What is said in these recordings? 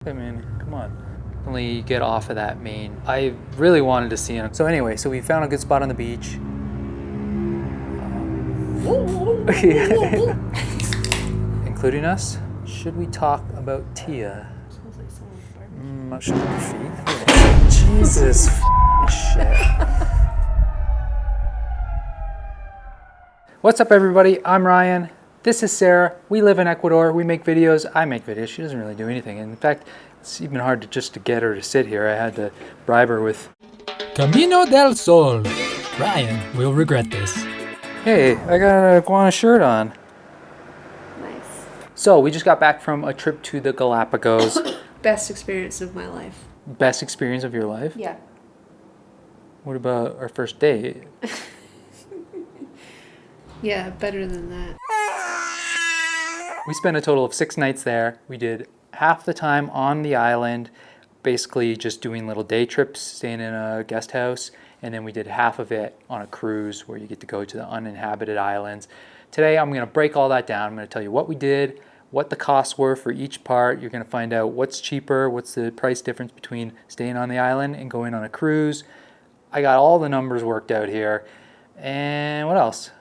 I mean, come on. Only get off of that main. I really wanted to see him. So anyway, so we found a good spot on the beach. Including us. Should we talk about Tia? Smells like someone's Much on your feet. Jesus shit. What's up, everybody? I'm Ryan. This is Sarah. We live in Ecuador. We make videos. I make videos. She doesn't really do anything. In fact, it's even hard to get her to sit here. I had to bribe her with Camino del Sol. Ryan will regret this. Hey, I got an iguana shirt on. Nice. So we just got back from a trip to the Galapagos. Best experience of my life. Best experience of your life? Yeah. What about our first date? Yeah, better than that. We spent a total of 6 nights there. We did half the time on the island, basically just doing little day trips, staying in a guest house, and then we did half of it on a cruise where you get to go to the uninhabited islands. Today I'm going to break all that down. I'm going to tell you what we did, what the costs were for each part. You're going to find out what's cheaper, what's the price difference between staying on the island and going on a cruise. I got all the numbers worked out here. And what else?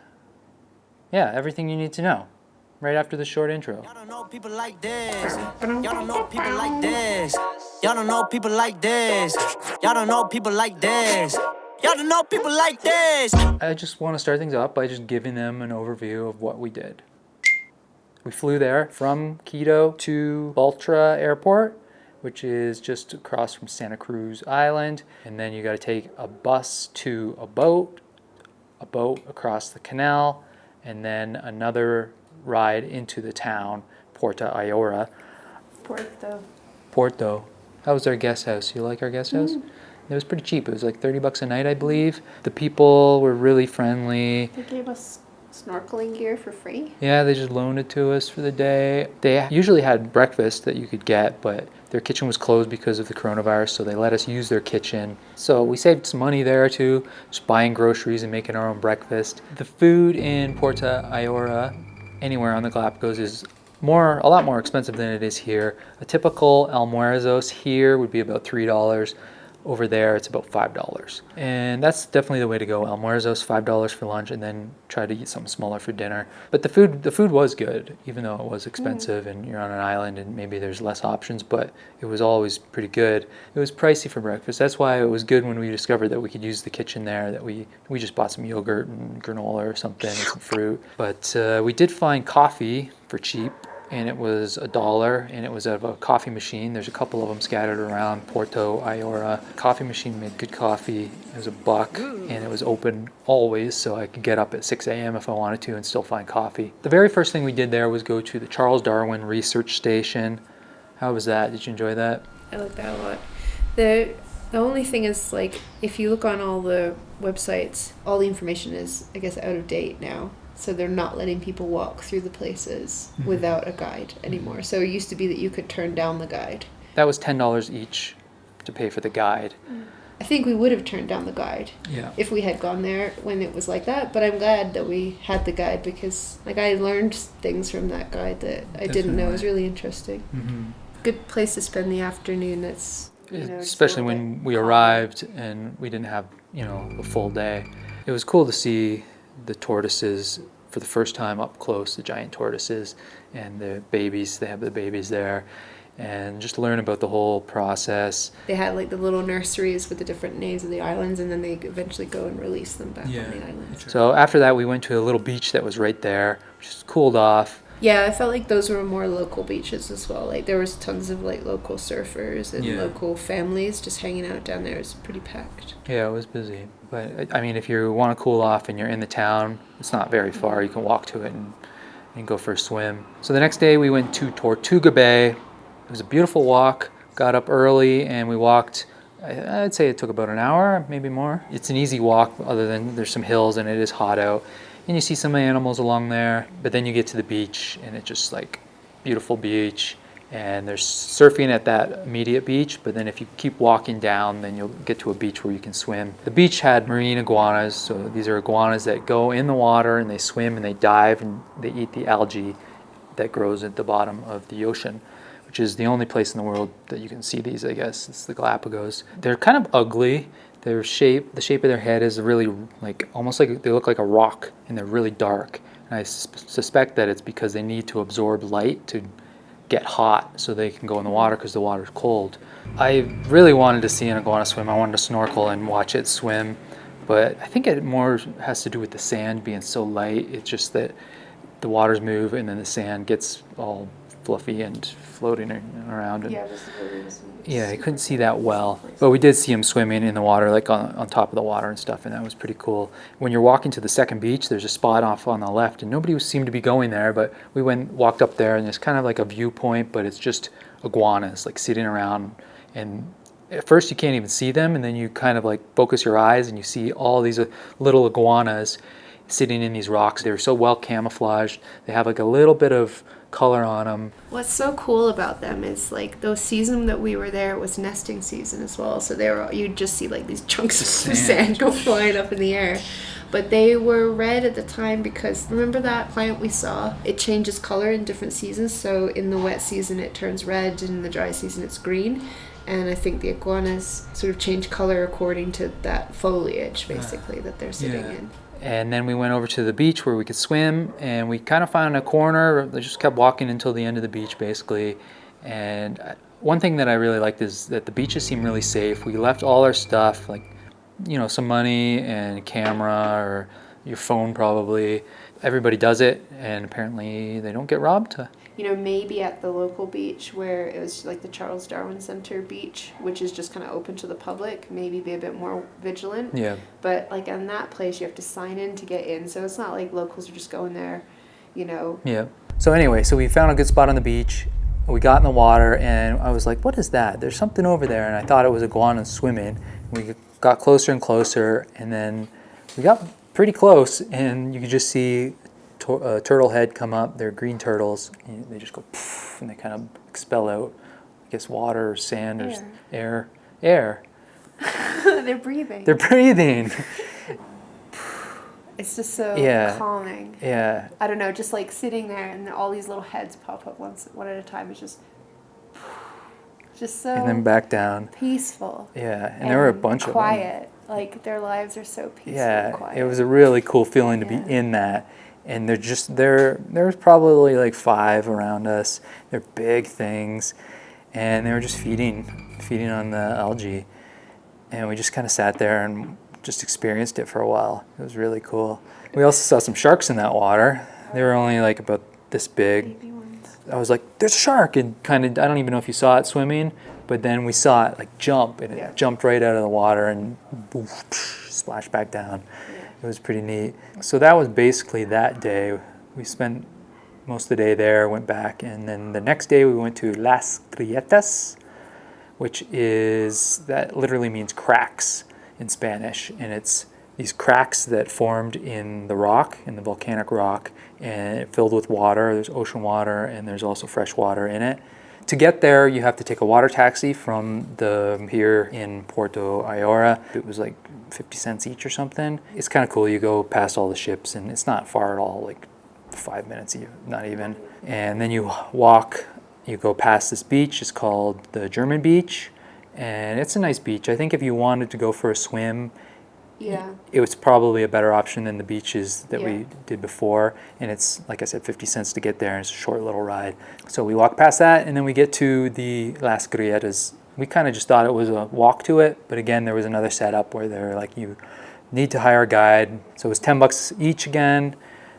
Yeah, everything you need to know. Right after the short intro. Y'all don't know people like this. Y'all don't know people like this. Y'all don't know people like this. Y'all don't know people like this. Y'all don't know people like this. I just want to start things off by just giving them an overview of what we did. We flew there from Quito to Baltra Airport, which is just across from Santa Cruz Island. And then you got to take a bus to a boat across the canal, and then another ride into the town, Puerto Ayora. Porto. How was our guest house? You like our guest house? It was pretty cheap. It was like $30 a night, I believe. The people were really friendly. They gave us snorkeling gear for free. Yeah, they just loaned it to us for the day. They usually had breakfast that you could get, but their kitchen was closed because of the coronavirus, so they let us use their kitchen. So we saved some money there too, just buying groceries and making our own breakfast. The food in Puerto Ayora, anywhere on the Galapagos, is a lot more expensive than it is here. A typical almuerzos here would be about $3. Over there, it's about $5. And that's definitely the way to go. Almuerzos, $5 for lunch, and then try to eat something smaller for dinner. But the food was good, even though it was expensive and you're on an island and maybe there's less options, but it was always pretty good. It was pricey for breakfast. That's why it was good when we discovered that we could use the kitchen there, that we just bought some yogurt and granola or something and some fruit. But we did find coffee for cheap. And it was $1, and it was out of a coffee machine. There's a couple of them scattered around Puerto Ayora. Coffee machine made good coffee. It was $1, and it was open always, so I could get up at 6 a.m. if I wanted to and still find coffee. The very first thing we did there was go to the Charles Darwin Research Station. How was that? Did you enjoy that? I like that a lot. The only thing is, like, if you look on all the websites, all the information is, I guess, out of date now. So they're not letting people walk through the places without a guide anymore. So it used to be that you could turn down the guide. That was $10 each to pay for the guide. I think we would have turned down the guide if we had gone there when it was like that. But I'm glad that we had the guide because, like, I learned things from that guide that I didn't know. It was really interesting. Good place to spend the afternoon. That's especially when we arrived and we didn't have a full day. It was cool to see the tortoises for the first time up close, the giant tortoises and the babies. They have the babies there, and just learn about the whole process. They had like the little nurseries with the different names of the islands, and then they eventually go and release them back on the island. So after that we went to a little beach that was right there, just cooled off. Yeah, I felt like those were more local beaches as well. Like there was tons of like local surfers and local families just hanging out down there. It was pretty packed. Yeah, it was busy. But I mean, if you want to cool off and you're in the town, it's not very far. You can walk to it and go for a swim. So the next day we went to Tortuga Bay. It was a beautiful walk. Got up early and we walked. I'd say it took about an hour, maybe more. It's an easy walk other than there's some hills and it is hot out. And you see some animals along there. But then you get to the beach and it's just like beautiful beach. And there's surfing at that immediate beach, but then if you keep walking down, then you'll get to a beach where you can swim. The beach had marine iguanas, so these are iguanas that go in the water and they swim and they dive and they eat the algae that grows at the bottom of the ocean. which is the only place in the world that you can see these, I guess. It's the Galapagos. They're kind of ugly. The shape of their head is really like almost like they look like a rock, and they're really dark. And I suspect that it's because they need to absorb light to get hot so they can go in the water because the water's cold. I really wanted to see an iguana swim. I wanted to snorkel and watch it swim, but I think it more has to do with the sand being so light. It's just that the waters move and then the sand gets all fluffy and floating around. Yeah, just Yeah, I couldn't see that well, but we did see him swimming in the water, like on top of the water and stuff, and that was pretty cool. When you're walking to the second beach, there's a spot off on the left, and nobody seemed to be going there, but we walked up there, and it's kind of like a viewpoint, but it's just iguanas, like sitting around, and at first you can't even see them, and then you kind of like focus your eyes, and you see all these little iguanas sitting in these rocks. They're so well camouflaged. They have like a little bit of color on them. What's so cool about them is like those season that we were there, it was nesting season as well. So you'd just see like these chunks of sand go flying up in the air. But they were red at the time because remember that plant we saw? It changes color in different seasons. So in the wet season it turns red, and in the dry season it's green. And I think the iguanas sort of change color according to that foliage basically that they're sitting in. And then we went over to the beach where we could swim, and we kind of found a corner. They just kept walking until the end of the beach, basically. And one thing that I really liked is that the beaches seem really safe. We left all our stuff, like, some money and camera or your phone probably. Everybody does it, and apparently they don't get robbed. Maybe at the local beach where it was like the Charles Darwin Center beach, which is just kind of open to the public, maybe be a bit more vigilant. Yeah. But like in that place, you have to sign in to get in. So it's not like locals are just going there, Yeah. So anyway, we found a good spot on the beach. We got in the water, and I was like, what is that? There's something over there. And I thought it was iguanas swimming. We got closer and closer, and then we got pretty close, and you could just see turtle head come up. They're green turtles, and they just go poof, and they kind of expel out, I guess, water or sand or air. They're breathing. They're breathing. It's just so calming. Yeah. I don't know, just like sitting there and all these little heads pop up one at a time. It's just so and then back down. Peaceful. Yeah, and there were a bunch of them. Quiet. Like their lives are so peaceful and quiet. It was a really cool feeling to be in that. And there's probably like 5 around us. They're big things, and they were just feeding on the algae, and we just kind of sat there and just experienced it for a while. It was really cool. We also saw some sharks in that water. They were only like about this big. Baby ones. I was like, "There's a shark!" And kind of, I don't even know if you saw it swimming, but then we saw it like jump, and it jumped right out of the water and boof, splashed back down. It was pretty neat. So that was basically that day. We spent most of the day there, went back, and then the next day we went to Las Grietas, which that literally means cracks in Spanish. And it's these cracks that formed in the rock, in the volcanic rock, and it filled with water. There's ocean water, and there's also fresh water in it. To get there, you have to take a water taxi from here in Puerto Ayora. It was like 50 cents each or something. It's kind of cool. You go past all the ships, and it's not far at all, like 5 minutes, not even. And then you go past this beach. It's called the German beach, and it's a nice beach. I think if you wanted to go for a swim, it was probably a better option than the beaches that we did before. And it's, like I said, 50 cents to get there, and it's a short little ride. So we walk past that, and then we get to the Las Grietas. We kind of just thought it was a walk to it, but again, there was another setup where they're like, you need to hire a guide. So it was $10 each again.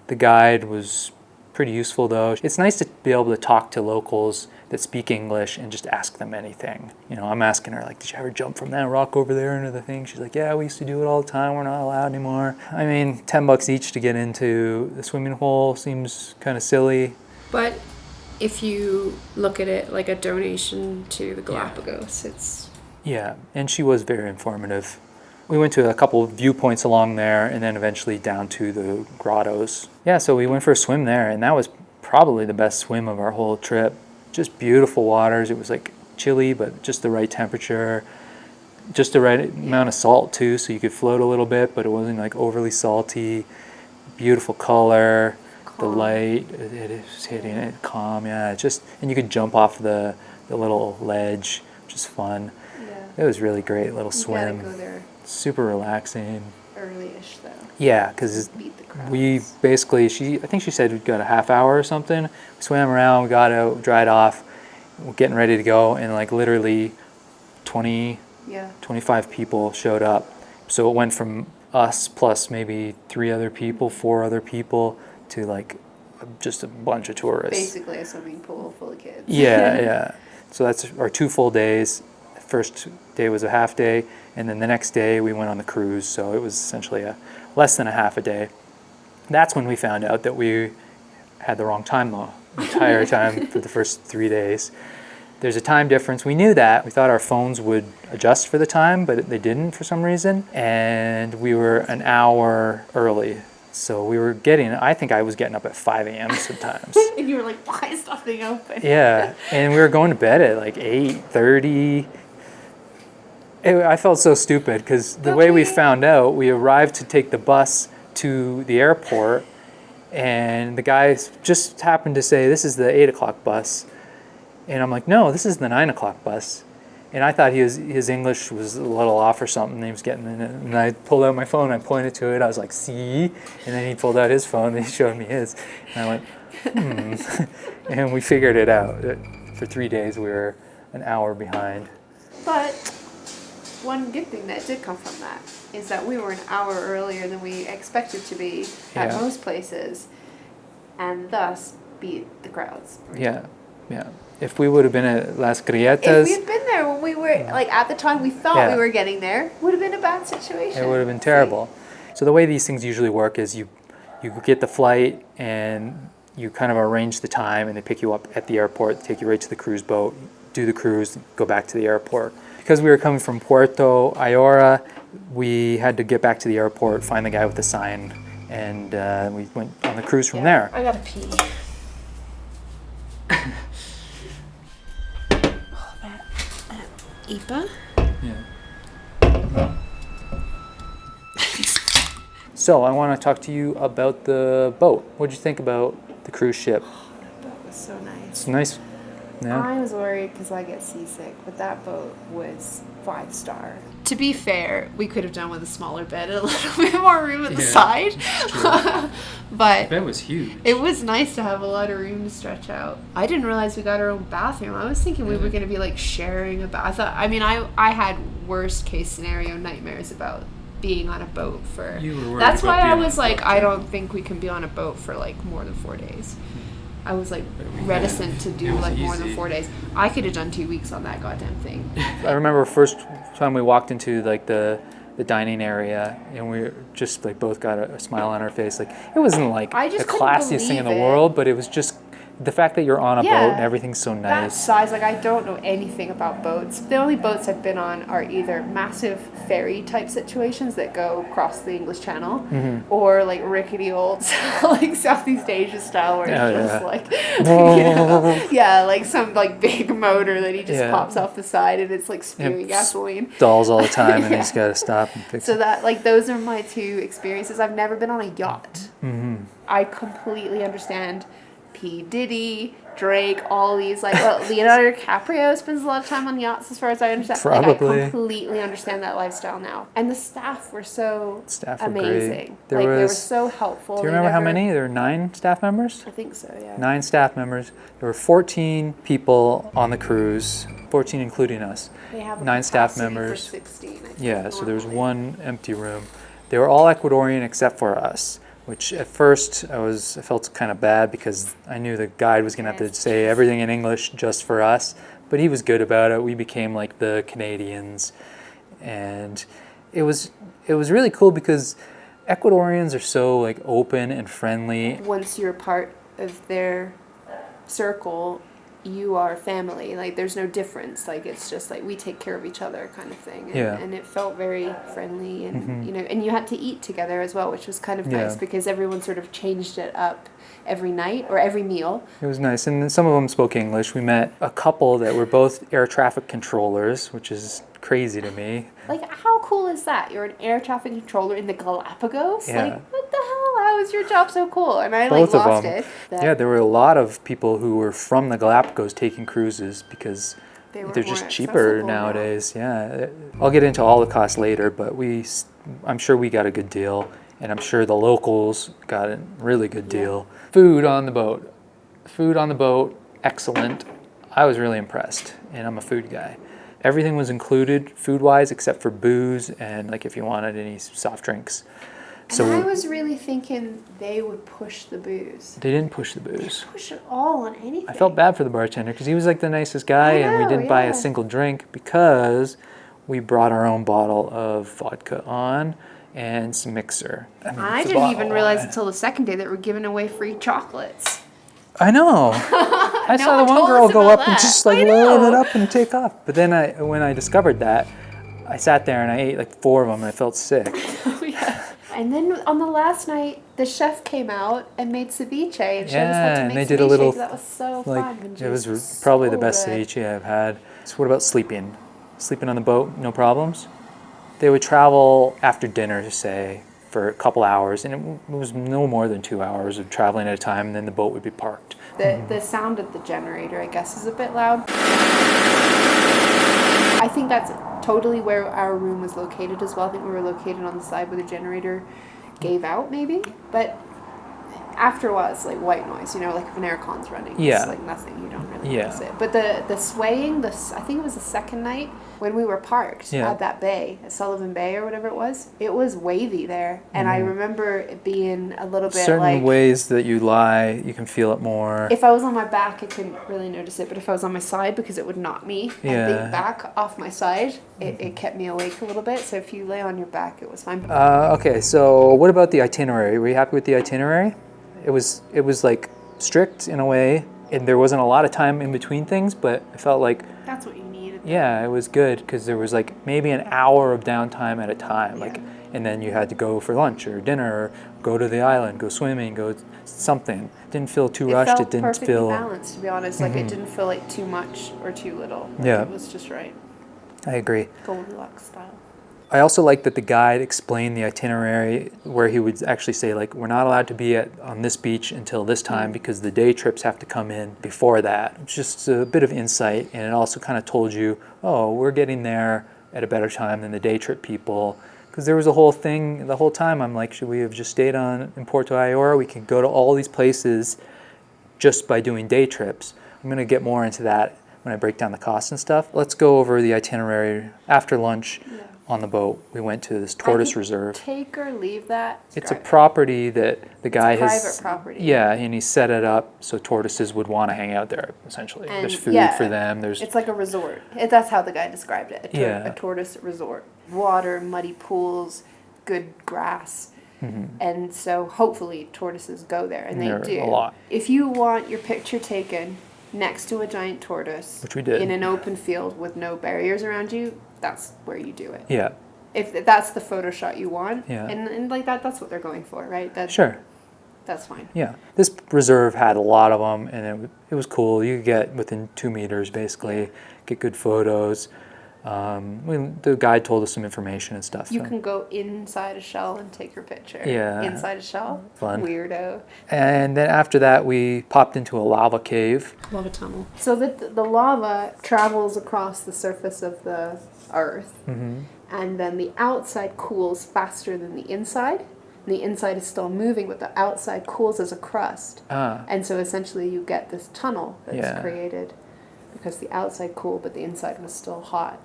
The guide was pretty useful though. It's nice to be able to talk to locals that speak English and just ask them anything. I'm asking her, like, did you ever jump from that rock over there into the thing? She's like, yeah, we used to do it all the time. We're not allowed anymore. I mean, $10 each to get into the swimming hole seems kind of silly. But if you look at it like a donation to the Galapagos, it's... Yeah, and she was very informative. We went to a couple of viewpoints along there, and then eventually down to the grottos. Yeah, so we went for a swim there, and that was probably the best swim of our whole trip. Just beautiful waters. It was like chilly, but just the right temperature. Just the right amount of salt too, so you could float a little bit, but it wasn't like overly salty. Beautiful color. calm. light, it is hitting it, calm, yeah. And you could jump off the little ledge, which is fun. Yeah. It was really great, little You swim. gotta go there Super relaxing. early-ish though. Yeah, because Beat the crowds. we basically, I think she said we'd got a half hour or something. We swam around, we got out, dried off, we're getting ready to go, and like literally 20, Yeah. 25 people showed up. So it went from us plus maybe 4 other people to like just a bunch of tourists. Basically a swimming pool full of kids. Yeah, yeah. So that's our 2 full days. First day was a half day, and then the next day we went on the cruise. So it was essentially less than a half a day. That's when we found out that we had the wrong time the entire time for the first 3 days. There's a time difference. We knew that. We thought our phones would adjust for the time, but they didn't for some reason. And we were an hour early. So I think I was getting up at 5 a.m. sometimes. And you were like, why is nothing open? Yeah, and we were going to bed at like 8:30. I felt so stupid because the way we found out, we arrived to take the bus to the airport, and the guy just happened to say, this is the 8 o'clock bus. And I'm like, no, this is the 9 o'clock bus. And I thought his English was a little off or something. He was getting in it. And I pulled out my phone, I pointed to it, I was like, see? And then he pulled out his phone and he showed me his. And I went, And we figured it out. For 3 days we were an hour behind. But one good thing that did come from that is that we were an hour earlier than we expected to be at Yeah. most places, and thus beat the crowds. Yeah, yeah. If we would have been at Las If Grietas, we had been there when we were, like at the time we thought Yeah. we were getting there, would have been a bad situation. it would have been terrible. So the way these things usually work is you get the flight and you kind of arrange the time, and they pick you up at the airport, take you right to the cruise boat, do the cruise, go back to the airport. Because we were coming from Puerto Ayora, we had to get back to the airport, find the guy with the sign, and we went on the cruise from there. I gotta pee. Ipa? Yeah. So I want to talk to you about the boat. What did you think about the cruise ship? That was so nice. It's nice. Yeah. I was worried because I get seasick, but that boat was 5-star. To be fair, we could have done with a smaller bed and a little bit more room at the side. But That was huge. it was nice to have a lot of room to stretch out. I didn't realize we got our own bathroom. I was thinking we were going to be like sharing a bath. I had worst case scenario nightmares about being on a boat for. You were worried That's about why I being was on a like, boat, I too. don't think we can be on a boat for like more than 4 days. I was like reticent to do was like more than easy. 4 days. I could have done 2 weeks on that goddamn thing. I remember first time we walked into like the dining area, and we just like both got a smile on our face. Like it wasn't like I just the couldn't classiest thing in the believe it. world, but it was just the fact that you're on a Yeah. boat and everything's so That nice. size, like I don't know anything about boats. The only boats I've been on are either massive ferry type situations that go across the English Channel, or like rickety old like Southeast Asia style where it's just like yeah, like some like big motor that he just Yeah. pops off the side and it's like spewing gasoline. Stalls all the time, and Yeah. he's got to stop and fix So it. that like those are my 2 experiences. I've never been on a yacht. I completely understand P. Diddy, Drake, all these like Leonardo DiCaprio spends a lot of time on yachts, as far as I understand. Like, Probably. I completely understand that lifestyle now. And the staff were so Staff were amazing. great. They were so helpful. Do you remember how many? There were 9 staff members. I think so. Yeah. 9 staff members. There were 14 people on the cruise, 14 including us. They have a 9 staff capacity for members. 16. I think, Yeah, so there was normally. 1 empty room. They were all Ecuadorian except for us, which at first I felt kind of bad because I knew the guide was going to have to say everything in English just for us, but he was good about it. We became like the Canadians, and it was really cool because Ecuadorians are so like open and friendly. Once you're part of their circle, you are family. Like there's no difference. Like it's just like we take care of each other kind of thing. And, Yeah. and it felt very friendly, and you know, and you had to eat together as well, which was kind of nice Yeah. because everyone sort of changed it up every night or every meal. It was nice, and then some of them spoke English. We met a couple that were both air traffic controllers, which is crazy to me. Like how cool is that? You're an air traffic controller in the Galapagos. Yeah. Like what the hell? how is your job so cool? And I Both of lost them. it. That Yeah, there were a lot of people who were from the Galapagos taking cruises because they were they're more just cheaper accessible now. nowadays. Yeah, I'll get into all the costs later, but I'm sure we got a good deal, and I'm sure the locals got a really good deal. Food on the boat. Food on the boat, excellent. I was really impressed, and I'm a food guy. Everything was included food-wise except for booze and like if you wanted any soft drinks. And I was really thinking they would push the booze. They didn't push the booze. Push it all on anything. I felt bad for the bartender because he was like the nicest guy, and we didn't buy a single drink because we brought our own bottle of vodka on and some mixer. I didn't even realize until the second day that we're giving away free chocolates. I know. I saw the one one told girl us go about up and that. just like I load it know. up and take off. But then when I discovered that, I sat there and I ate like 4 of them and I felt sick. Oh, yeah. And then on the last night, the chef came out and made ceviche and showed us how to and make they ceviche. did a little, That was so like, fun. And it was just probably the so best good. ceviche I've had. So what about sleeping? Sleeping on the boat, no problems? They would travel after dinner, say, for a couple hours, and it was no more than 2 hours of traveling at a time, and then the boat would be parked. The sound of the generator, I guess, is a bit loud. I think that's totally where our room was located as well. I think we were located on the side where the generator gave out, maybe. But after a while, it's like white noise, you know, like if an aircon's running. Yeah. It's like nothing, you don't really Yeah. notice it. But the swaying, I think it was the second night when we were parked at that bay, at Sullivan Bay or whatever it was wavy there. And I remember it being a little bit Certain like... ways that you lie, you can feel it more. If I was on my back, I couldn't really notice it, but if I was on my side, because it would knock me, I think back off my side, it kept me awake a little bit. So if you lay on your back, it was fine. Okay, so what about the itinerary? Were you happy with the itinerary? It was like strict in a way, and there wasn't a lot of time in between things, but I felt like, That's what you needed. yeah, it was good because there was like maybe an hour of downtime at a time, like, and then you had to go for lunch or dinner, or go to the island, go swimming, go something. Didn't feel too rushed. It didn't perfectly feel balanced, to be honest. Like it didn't feel like too much or too little. Like, Yeah. it was just right. I agree. Goldilocks style. I also like that the guide explained the itinerary where he would actually say, like, we're not allowed to be on this beach until this time because the day trips have to come in before that. It's just a bit of insight, and it also kind of told you, oh, we're getting there at a better time than the day trip people. Because there was a whole thing, the whole time I'm like, should we have just stayed in Puerto Ayora? We can go to all these places just by doing day trips. I'm going to get more into that when I break down the costs and stuff. Let's go over the itinerary. After lunch on the boat, we went to this tortoise reserve. Take or leave that. It's a property that the guy has. Private property. Yeah, and he set it up so tortoises would want to hang out there, essentially. And there's food for them. It's like a resort. That's how the guy described it. Yeah. A tortoise resort. Water, muddy pools, good grass. And so hopefully tortoises go there, and There they are do. a lot. If you want your picture taken next to a giant tortoise, Which we did. in an open field with no barriers around you, that's where you do it. Yeah, If that's the photo shot you want, Yeah. and like that's what they're going for, right? sure. That's fine. Yeah, this reserve had a lot of them, and it was cool. You could get within 2 meters, basically, get good photos. The guide told us some information and stuff. You so. can go inside a shell and take your picture. Yeah. Inside a shell? Fun. Weirdo. And then after that, we popped into a lava cave. Lava tunnel. So the lava travels across the surface of the earth, and then the outside cools faster than the inside. And the inside is still moving, but the outside cools as a crust. And so essentially you get this tunnel that's created because the outside cooled, but the inside was still hot.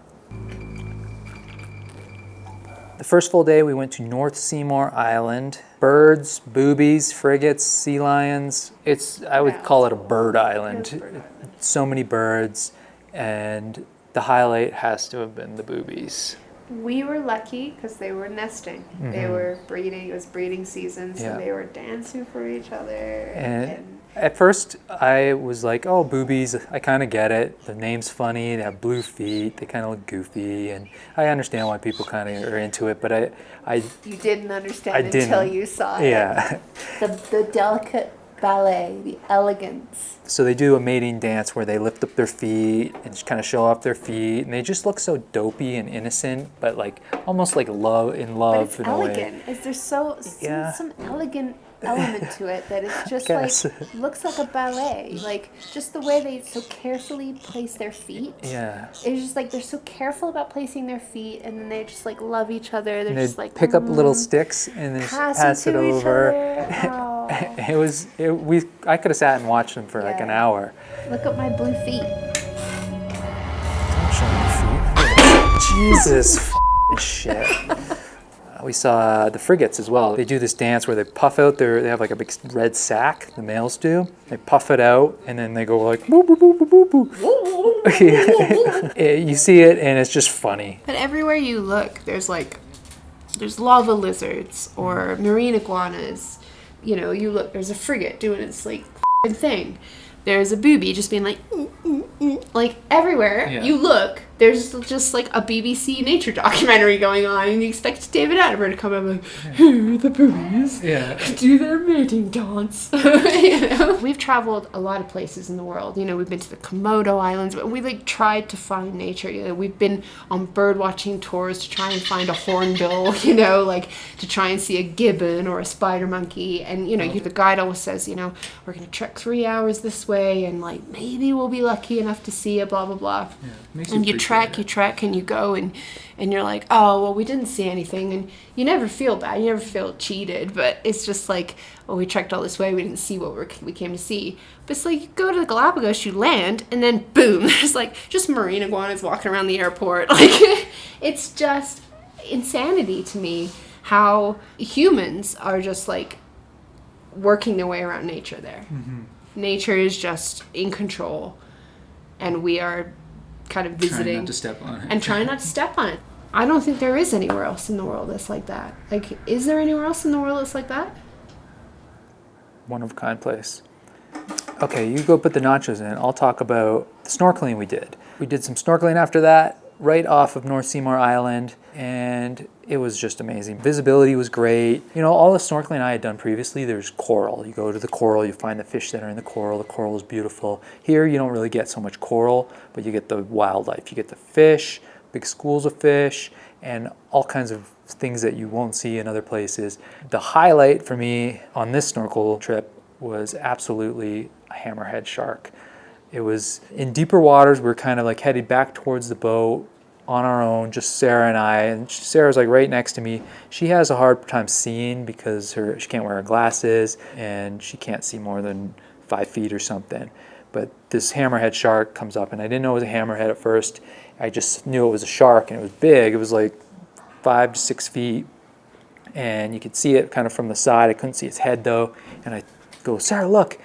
The first full day, we went to North Seymour Island. Birds, boobies, frigates, sea lions. I would call it a bird island. So many birds, and the highlight has to have been the boobies. We were lucky because they were nesting. They were breeding. It was breeding season, so they were dancing for each other. And at first, I was like, oh, boobies, I kind of get it. The name's funny, they have blue feet, they kind of look goofy, and I understand why people kind of are into it, but You didn't understand I until didn't. you saw it. Yeah. The delicate ballet, the elegance. So they do a mating dance where they lift up their feet and just kind of show off their feet, and they just look so dopey and innocent, but like almost like love But it's in a way. elegant. Is there some elegant element to it that it's just Guess. like looks like a ballet. Like just the way they so carefully place their feet. Yeah. It's just like they're so careful about placing their feet, and then they just like love each other. They're And just they'd like pick up little sticks and then just pass it to each over. other. I could have sat and watched them for like an Yeah. hour. Look at my blue feet. Don't show me feet. Jesus f***ing shit. We saw the frigates as well. They do this dance where they puff out they have like a big red sack, the males do. They puff it out and then they go like, boo, boo, boo, boo, boo, boo. You see it and it's just funny. But everywhere you look, there's lava lizards or marine iguanas. You know, you look, there's a frigate doing its like thing. There's a boobie just being like, like everywhere you look, there's just like a BBC nature documentary going on, and you expect David Attenborough to come up and like, here are the boobies, do their mating dance. You know? We've traveled a lot of places in the world. You know, we've been to the Komodo Islands, but we like tried to find nature. You know, we've been on bird watching tours to try and find a hornbill. You know, like to try and see a gibbon or a spider monkey. And you know, the guide always says, you know, we're gonna trek 3 hours this way, and like maybe we'll be lucky enough to see a blah blah blah. And you trek and you go and you're like, oh well, we didn't see anything, and you never feel bad, you never feel cheated, but it's just like, well, we trekked all this way, we didn't see what we came to see. But it's like you go to the Galapagos, you land, and then boom, there's like just marine iguanas walking around the airport. Like it's just insanity to me how humans are just like working their way around nature there. Nature is just in control, and we are kind of visiting Trying not to step on it. and trying not to step on it. I don't think there is anywhere else in the world that's like that. Like, is there anywhere else in the world that's like that? One of a kind place. Okay, you go put the nachos in. I'll talk about the snorkeling we did. We did some snorkeling after that, right off of North Seymour Island, and it was just amazing. Visibility was great. You know, all the snorkeling I had done previously, there's coral. You go to the coral, you find the fish that are in the coral. The coral is beautiful. Here, you don't really get so much coral, but you get the wildlife. You get the fish, big schools of fish, and all kinds of things that you won't see in other places. The highlight for me on this snorkel trip was absolutely a hammerhead shark. It was in deeper waters. We were kind of like headed back towards the boat on our own, just Sarah and I. And Sarah's like right next to me. She has a hard time seeing because she can't wear her glasses and she can't see more than 5 feet or something. But this hammerhead shark comes up, and I didn't know it was a hammerhead at first. I just knew it was a shark, and it was big. It was like 5 to 6 feet, and you could see it kind of from the side. I couldn't see its head though. And I go, Sarah, look.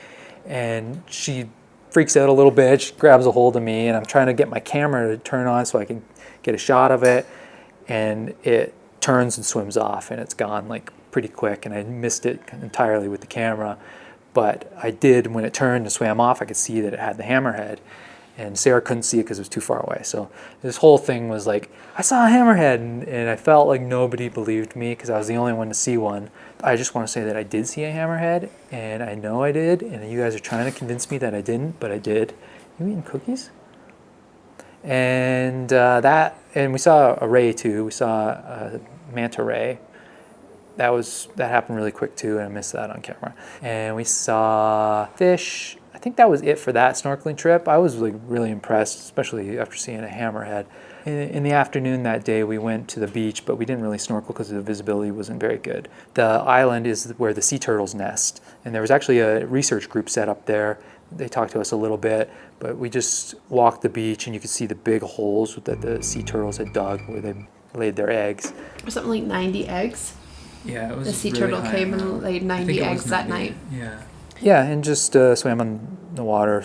And she freaks out a little bit. She grabs a hold of me, and I'm trying to get my camera to turn on so I can get a shot of it. And it turns and swims off, and it's gone like pretty quick. And I missed it entirely with the camera. But I did, when it turned and swam off, I could see that it had the hammerhead. And Sarah couldn't see it because it was too far away. So this whole thing was like, I saw a hammerhead, and I felt like nobody believed me because I was the only one to see one. I just want to say that I did see a hammerhead, and I know I did, and you guys are trying to convince me that I didn't, but I did. You eating cookies? And and we saw a ray too. We saw a manta ray. That happened really quick too, and I missed that on camera. And we saw fish. I think that was it for that snorkeling trip. I was like really impressed, especially after seeing a hammerhead. In the afternoon that day, we went to the beach, but we didn't really snorkel because the visibility wasn't very good. The island is where the sea turtles nest, and there was actually a research group set up there. They talked to us a little bit, but we just walked the beach, and you could see the big holes that the sea turtles had dug where they laid their eggs. Or something like 90 eggs. Yeah, it was The sea really turtle came and laid 90 eggs that night. Yeah. Yeah, and just swam in the water,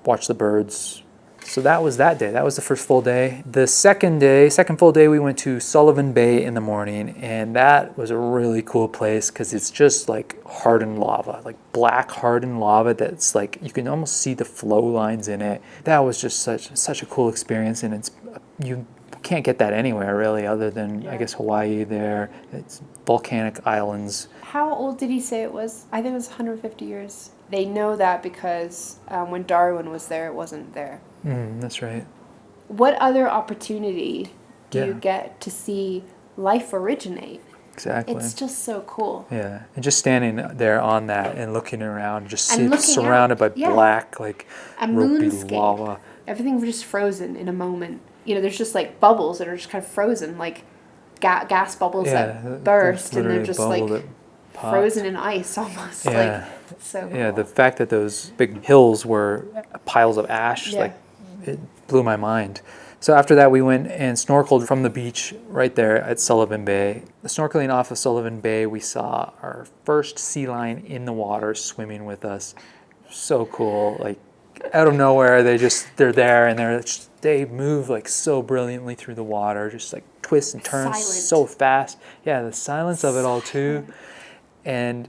watched the birds. So that was that day. That was the first full day. The second full day, we went to Sullivan Bay in the morning, and that was a really cool place because it's just like hardened lava, like black hardened lava that's like, you can almost see the flow lines in it. That was just such a cool experience, and you can't get that anywhere really other than, I guess, Hawaii there. It's volcanic islands. How old did he say it was? I think it was 150 years. They know that because when Darwin was there, it wasn't there. That's right. What other opportunity do you get to see life originate? exactly. It's just so cool. Yeah, and just standing there on that and looking around, just And looking surrounded out, by yeah. black, like A ropey moonscape. lava. Everything was just frozen in a moment. You know, there's just like bubbles that are just kind of frozen, like gas bubbles that burst, and they're just like frozen in ice almost. Yeah. Like, so cool. Yeah, the fact that those big hills were piles of ash, Yeah. like, it blew my mind. So after that, we went and snorkeled from the beach right there at Sullivan Bay. Snorkeling off of Sullivan Bay, we saw our first sea lion in the water swimming with us. So cool. Like, out of nowhere, they're there, and they move like so brilliantly through the water, just like twists and turns Silent. so fast. Yeah, the silence of it all too. And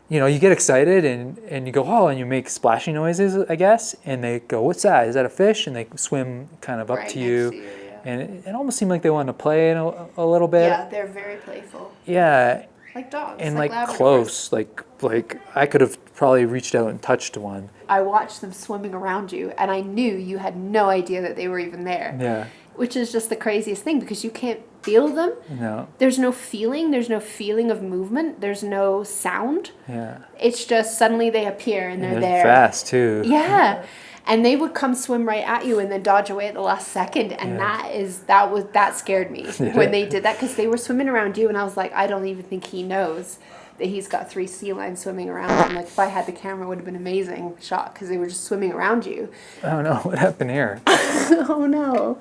you know, you get excited and you go, oh, and you make splashing noises, I guess, and they go, what's that? Is that a fish? And they swim kind of up Right to next you. to you, yeah. And it almost seemed like they wanted to play in a little bit. Yeah, they're very playful. Yeah, Like dogs. and like like Labradors. close, like I could have probably reached out and touched one. I watched them swimming around you, and I knew you had no idea that they were even there. Yeah, Which is just the craziest thing, because you can't feel them. no, There's no feeling of movement. There's no sound. yeah. It's just suddenly they appear and they're They're there. fast too. Yeah. And they would come swim right at you and then dodge away at the last second, and that scared me when they did that, because they were swimming around you, and I was like, I don't even think he knows that he's got 3 sea lions swimming around him. Like, if I had the camera, it would have been an amazing shot, because they were just swimming around you. I don't know what happened here. Oh no.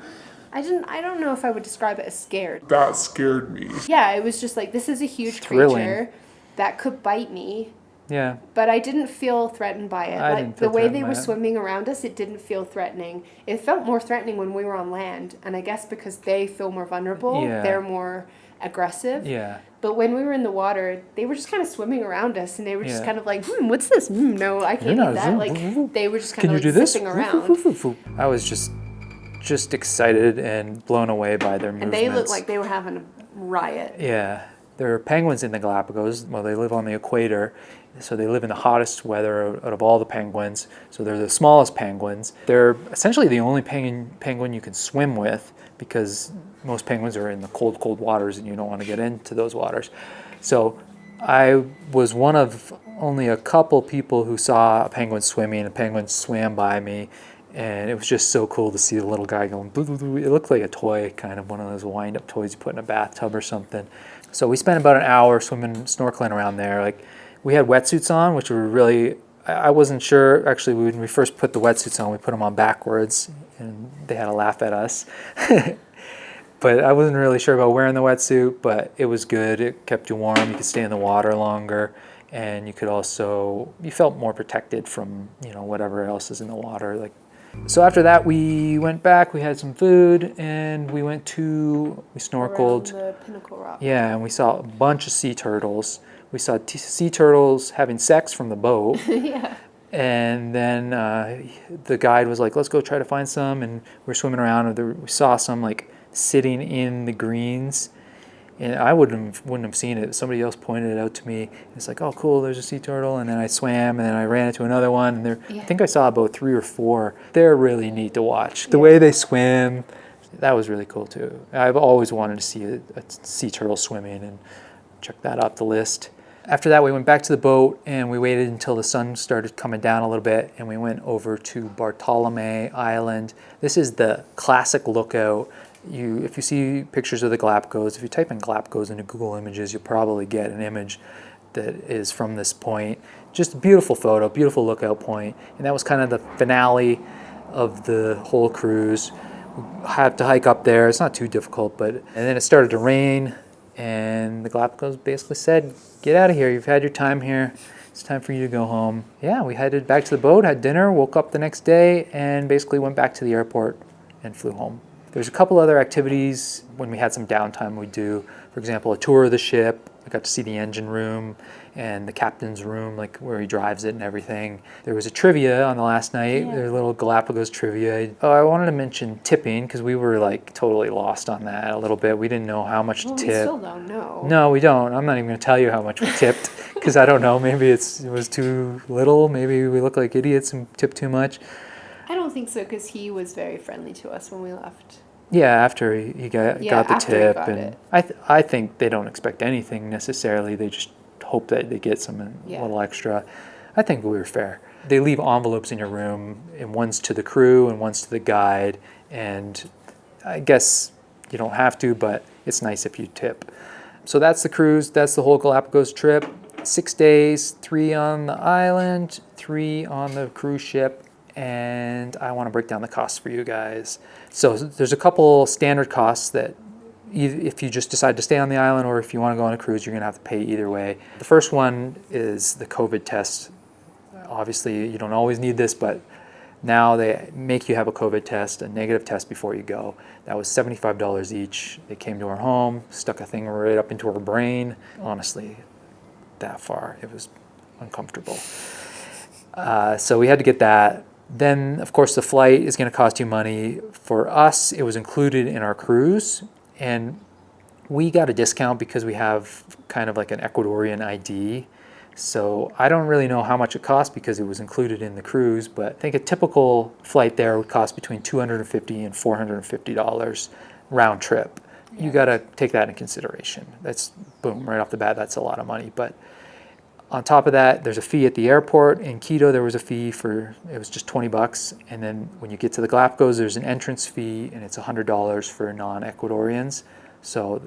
I don't know if I would describe it as scared. That scared me. Yeah, it was just like, this is a huge Thrilling. creature that could bite me. Yeah, But I didn't feel threatened by it. I Like, didn't the feel way threatened they by were it. swimming around us, it didn't feel threatening. It felt more threatening when we were on land, and I guess because they feel more vulnerable, Yeah. they're more aggressive. yeah. But when we were in the water, they were just kind of swimming around us, and they were just Yeah. kind of like, what's this? No, I can't You're eat not- that. Like, they were just kind Can of you like do this? zipping around. I was just excited and blown away by their movements. And they looked like they were having a riot. Yeah, there are penguins in the Galapagos. Well, they live on the equator, so they live in the hottest weather out of all the penguins. So they're the smallest penguins. They're essentially the only penguin you can swim with, because most penguins are in the cold waters, and you don't want to get into those waters. So I was one of only a couple people who saw a penguin swimming. A penguin swam by me, and it was just so cool to see the little guy going, boo, boo, boo. It looked like a toy, kind of one of those wind-up toys you put in a bathtub or something. So we spent about an hour snorkeling around there. Like, we had wetsuits on, which were really, I wasn't sure. Actually, when we first put the wetsuits on, we put them on backwards, and they had a laugh at us. But I wasn't really sure about wearing the wetsuit, but it was good. It kept you warm. You could stay in the water longer, and you felt more protected from, whatever else is in the water. Like, so after that, we went back, we had some food, and we snorkeled. Around the Pinnacle Rock. Yeah, and we saw a bunch of sea turtles. We saw sea turtles having sex from the boat. Yeah. And then the guide was like, let's go try to find some. And we were swimming around, and we saw some like sitting in the greens. And I wouldn't have seen it. Somebody else pointed it out to me. It's like, oh, cool, there's a sea turtle. And then I swam, and then I ran into another one. And I think I saw about 3 or 4. They're really neat to watch. The way they swim, that was really cool too. I've always wanted to see a sea turtle swimming, and check that off the list. After that, we went back to the boat, and we waited until the sun started coming down a little bit, and we went over to Bartolome Island. This is the classic lookout. If you see pictures of the Galapagos, if you type in Galapagos into Google Images, you'll probably get an image that is from this point. Just a beautiful photo, beautiful lookout point. And that was kind of the finale of the whole cruise. We had to hike up there. It's not too difficult, and then it started to rain, and the Galapagos basically said, get out of here. You've had your time here. It's time for you to go home. Yeah, we headed back to the boat, had dinner, woke up the next day, and basically went back to the airport and flew home. There's a couple other activities when we had some downtime we'd do. For example, a tour of the ship. I got to see the engine room and the captain's room, like where he drives it and everything. There was a trivia on the last night. There's a little Galapagos trivia. Oh, I wanted to mention tipping, because we were like totally lost on that a little bit. We didn't know how much to tip. We still don't know. No, we don't. I'm not even going to tell you how much we tipped, because I don't know. Maybe it was too little. Maybe we look like idiots and tipped too much. I don't think so, because he was very friendly to us when we left. Yeah, after he got the after he tip, got and it. I think they don't expect anything necessarily. They just hope that they get some a little extra. I think we were fair. They leave envelopes in your room, and one's to the crew and one's to the guide. And I guess you don't have to, but it's nice if you tip. So that's the cruise. That's the whole Galapagos trip. 6 days, 3 on the island, 3 on the cruise ship. And I want to break down the costs for you guys. So there's a couple standard costs that if you just decide to stay on the island or if you want to go on a cruise, you're going to have to pay either way. The first one is the COVID test. Obviously, you don't always need this, but now they make you have a COVID test, a negative test before you go. That was $75 each. They came to our home, stuck a thing right up into our brain. Honestly, that far, it was uncomfortable. So we had to get that. Then, of course, the flight is going to cost you money. For us, it was included in our cruise, and we got a discount because we have kind of like an Ecuadorian ID. So I don't really know how much it cost because it was included in the cruise, but I think a typical flight there would cost between $250 and $450 round trip. You got to take that into consideration. That's, boom, right off the bat, that's a lot of money. But on top of that, there's a fee at the airport. In Quito, there was a fee it was just $20. And then when you get to the Galapagos, there's an entrance fee, and it's $100 for non-Ecuadorians. So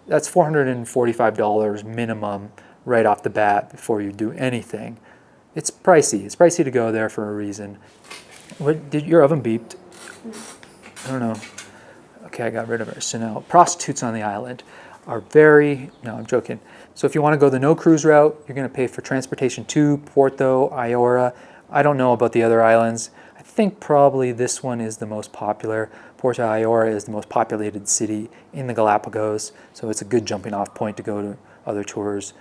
that's $445 minimum right off the bat before you do anything. It's pricey. It's pricey to go there for a reason. What did your oven beeped? I don't know. Okay, I got rid of it. So now, prostitutes on the island are no, I'm joking. So if you want to go the no cruise route, you're going to pay for transportation to Puerto Ayora. I don't know about the other islands. I think probably this one is the most popular. Puerto Ayora is the most populated city in the Galapagos, so it's a good jumping off point to go to other tours.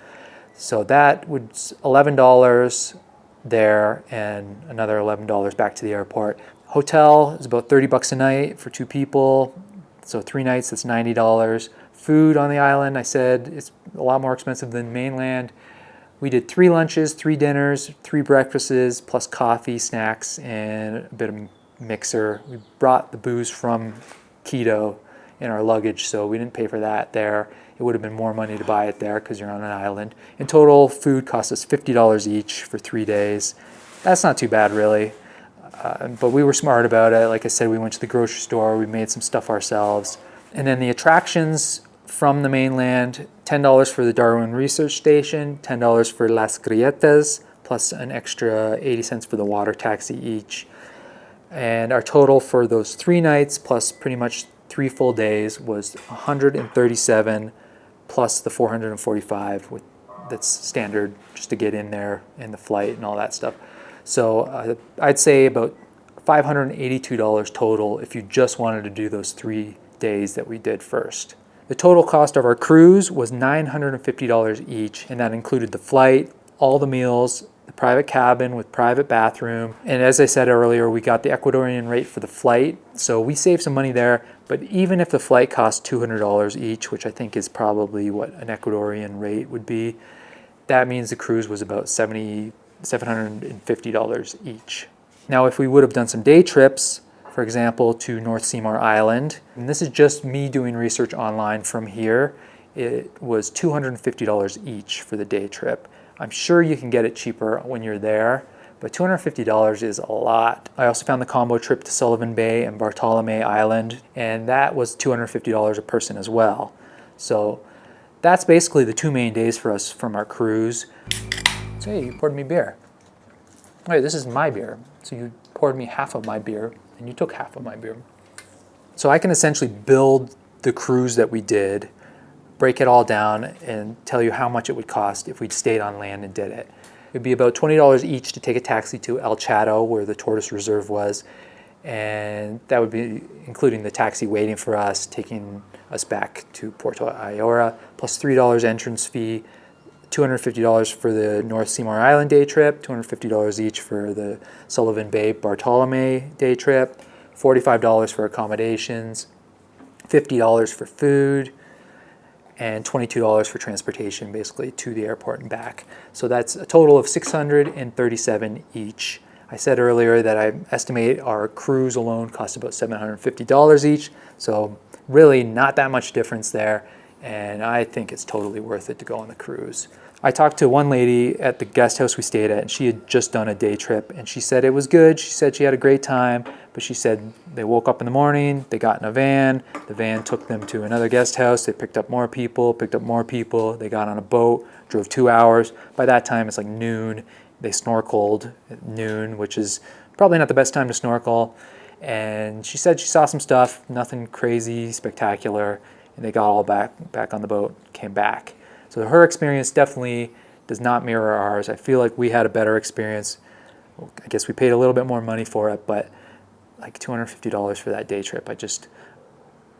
So that would $11 there and another $11 back to the airport. Hotel is about $30 a night for 2 people. So 3 nights, that's $90. Food on the island, I said, it's a lot more expensive than mainland. We did 3 lunches, 3 dinners, 3 breakfasts, plus coffee, snacks, and a bit of mixer. We brought the booze from Quito in our luggage, so we didn't pay for that there. It would have been more money to buy it there because you're on an island. In total, food cost us $50 each for 3 days. That's not too bad, really. But we were smart about it. Like I said, we went to the grocery store. We made some stuff ourselves. And then the attractions from the mainland, $10 for the Darwin Research Station, $10 for Las Grietas, plus an extra 80 cents for the water taxi each. And our total for those 3 nights, plus pretty much 3 full days, was $137 plus the $445. That's standard just to get in there and the flight and all that stuff. So I'd say about $582 total if you just wanted to do those 3 days that we did first. The total cost of our cruise was $950 each, and that included the flight, all the meals, the private cabin with private bathroom. And as I said earlier, we got the Ecuadorian rate for the flight, so we saved some money there. But even if the flight cost $200 each, which I think is probably what an Ecuadorian rate would be, that means the cruise was about $750 each. Now, if we would have done some day trips, for example, to North Seymour Island, and this is just me doing research online from here, it was $250 each for the day trip. I'm sure you can get it cheaper when you're there, but $250 is a lot. I also found the combo trip to Sullivan Bay and Bartolome Island, and that was $250 a person as well. So that's basically the 2 main days for us from our cruise. So hey, you poured me beer. Wait, this is my beer. So you poured me half of my beer, and you took half of my beer. So I can essentially build the cruise that we did, break it all down, and tell you how much it would cost if we'd stayed on land and did it. It'd be about $20 each to take a taxi to El Chato, where the Tortoise Reserve was, and that would be including the taxi waiting for us, taking us back to Puerto Ayora, plus $3 entrance fee, $250 for the North Seymour Island day trip, $250 each for the Sullivan Bay Bartolome day trip, $45 for accommodations, $50 for food, and $22 for transportation, basically to the airport and back. So that's a total of $637 each. I said earlier that I estimate our cruise alone cost about $750 each, so really not that much difference there, and I think it's totally worth it to go on the cruise. I talked to one lady at the guest house we stayed at, and she had just done a day trip, and she said it was good. She said she had a great time, but she said they woke up in the morning, they got in a van, the van took them to another guest house, they picked up more people, they got on a boat, drove 2 hours. By that time, it's like noon. They snorkeled at noon, which is probably not the best time to snorkel. And she said she saw some stuff, nothing crazy, spectacular, and they got all back on the boat, came back. So her experience definitely does not mirror ours. I feel like we had a better experience. I guess we paid a little bit more money for it, but like $250 for that day trip.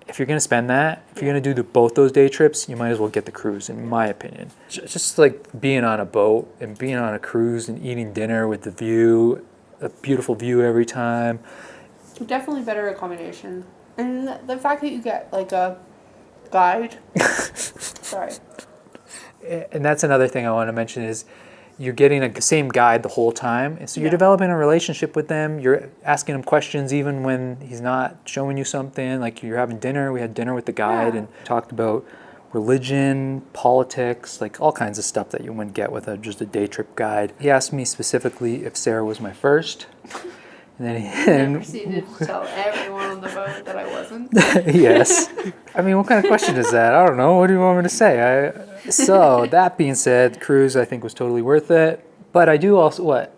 If you're going to spend that, if you're going to do both those day trips, you might as well get the cruise, in my opinion. Just like being on a boat and being on a cruise and eating dinner with the view, a beautiful view every time. Definitely better accommodation. And the fact that you get like a guide. Sorry. And that's another thing I want to mention is you're getting the same guide the whole time. And so you're developing a relationship with them. You're asking him questions even when he's not showing you something. Like you're having dinner. We had dinner with the guide and talked about religion, politics, like all kinds of stuff that you wouldn't get with just a day trip guide. He asked me specifically if Sarah was my first. And then I proceeded to tell everyone on the boat that I wasn't. Yes. I mean, what kind of question is that? I don't know. What do you want me to say? So that being said, the cruise I think was totally worth it. But I do also want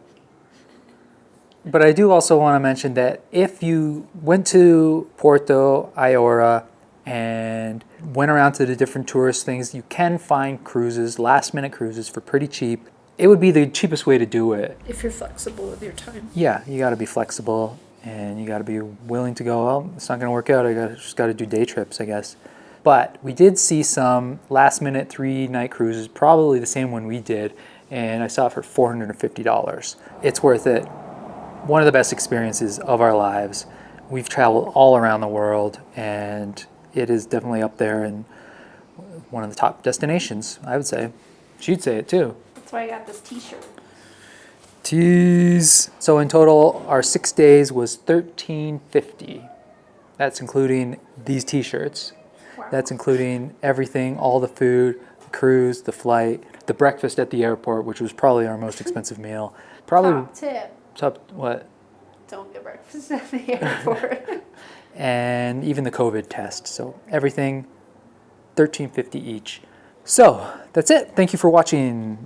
to mention that if you went to Puerto Ayora and went around to the different tourist things, you can find cruises, last-minute cruises for pretty cheap. It would be the cheapest way to do it. If you're flexible with your time. Yeah, you got to be flexible and you got to be willing to go, well, it's not going to work out. Just got to do day trips, I guess. But we did see some last-minute 3-night cruises, probably the same one we did, and I saw it for $450. It's worth it. One of the best experiences of our lives. We've traveled all around the world, and it is definitely up there and one of the top destinations, I would say. She'd say it too. That's why I got this t-shirt. Tease. So in total, our 6 days was $1,350. That's including these t-shirts. Wow. That's including everything, all the food, the cruise, the flight, the breakfast at the airport, which was probably our most expensive meal. Probably Top tip. top what? Don't get breakfast at the airport. And even the COVID test. So everything, $1,350 each. So that's it. Thank you for watching.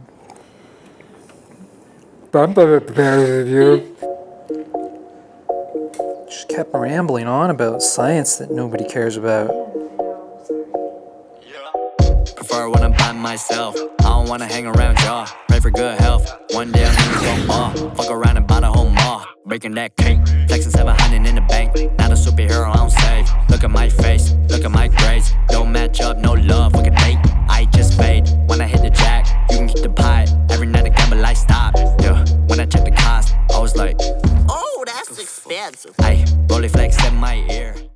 Just kept rambling on about science that nobody cares about. Prefer when I'm by myself. I don't wanna hang around y'all. Pray for good health. One day I'm gonna go fuck around and buy the whole mall. Breaking that cake. Flexing 700 in the bank. Not a superhero, I don't save. Look at my face. Look at my grades. Don't match up, no love. Look at date. I just fade. When I hit the jack, you can keep the pie. Every night I gamble, I stop. Yeah. When I check the cost, I was like, Oh, that's expensive. ay, rolling flex in my ear.